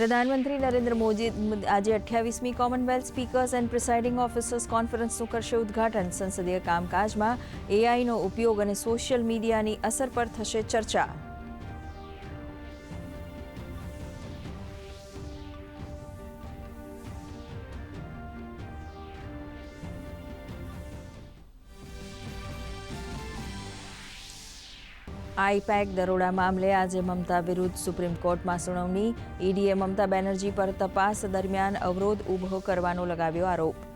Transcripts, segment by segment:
પ્રધાનમંત્રી નરેન્દ્ર મોદી આજે 28મી Commonwealth speakers and presiding officers કોન્ફરન્સનું કરશે ઉદ્ઘાટન. સંસદીય કામકાજમાં એઆઈનો ઉપયોગ અને સોશિયલ મીડિયાની અસર પર થશે ચર્ચા. આઈપેક દરોડા મામલે આજે મમતા વિરુદ્ધ સુપ્રીમ કોર્ટમાં સુનાવણી. ઈડીએ મમતા બેનર્જી પર તપાસ દરમિયાન અવરોધ ઊભો કરવાનો લગાવ્યો આરોપ.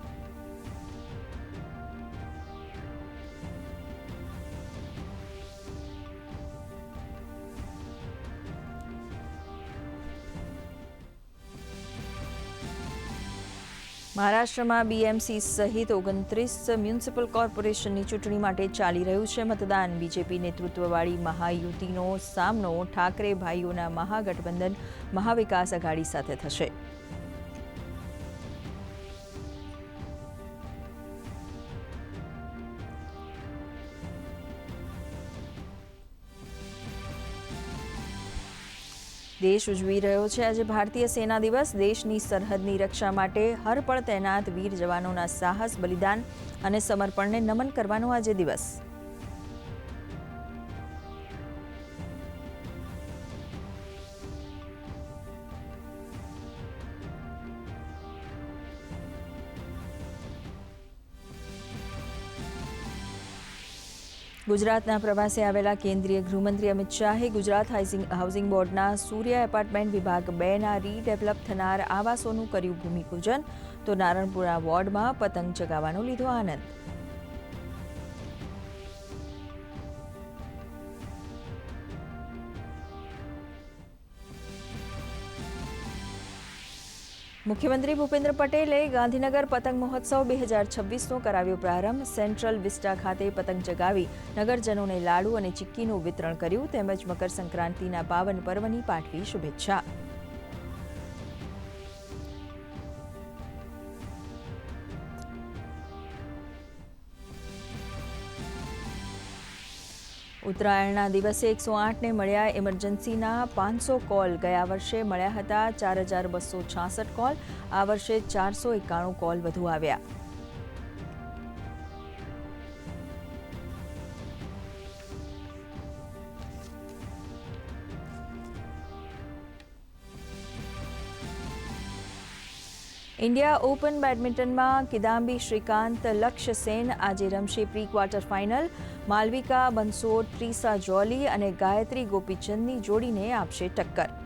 મહારાષ્ટ્રમાં બીએમસી સહિત 29 મ્યુનિસિપલ કોર્પોરેશનની ચૂંટણી માટે ચાલી રહ્યું છે મતદાન. બીજેપી નેતૃત્વવાળી મહાયુતિનો સામનો ઠાકરે ભાઈઓના મહાગઠબંધન મહાવિકાસ આઘાડી સાથે થશે. દેશ ઉજવી રહ્યો છે આજે ભારતીય સેના દિવસ. દેશની સરહદની રક્ષા માટે હરપળ તૈનાત વીર જવાનોના સાહસ, બલિદાન અને સમર્પણને નમન કરવાનો આજે દિવસ. ગુજરાતના પ્રવાસે આવેલા કેન્દ્રીય ગૃહમંત્રી અમિત શાહે ગુજરાત હાઉસિંગ બોર્ડના સૂર્ય એપાર્ટમેન્ટ વિભાગ 2ના રીડેવલપ થનાર આવાસોનું કર્યું ભૂમિપૂજન. તો નારણપુરા વોર્ડમાં પતંગ ચગાવવાનો લીધો આનંદ. મુખ્યમંત્રી ભૂપેન્દ્ર પટેલે ગાંધીનગર પતંગ મહોત્સવ 2026નો કરાવ્યો પ્રારંભ. સેન્ટ્રલ વિસ્ટા ખાતે પતંગ ચગાવી નગરજનોને લાડુ અને ચિક્કીનું વિતરણ કર્યું. તેમજ મકર સંક્રાંતિના પાવન પર્વની પાઠવી શુભેચ્છા. ઉત્તરાયણના દિવસે 108ને મળ્યા ઇમરજન્સીના 500 કોલ. ગયા વર્ષે મળ્યા હતા 4266 કોલ. આ વર્ષે 491 કોલ વધુ આવ્યા. ઇન્ડિયા ઓપન બેડમિન્ટનમાં કિદામ્બી શ્રીકાંત, લક્ષ્ય સેન આજે રમશે pre quarter final. Malvika Bansod, Treesa Jolly અને ગાયત્રી ગોપીચંદની જોડીને આપશે ટક્કર.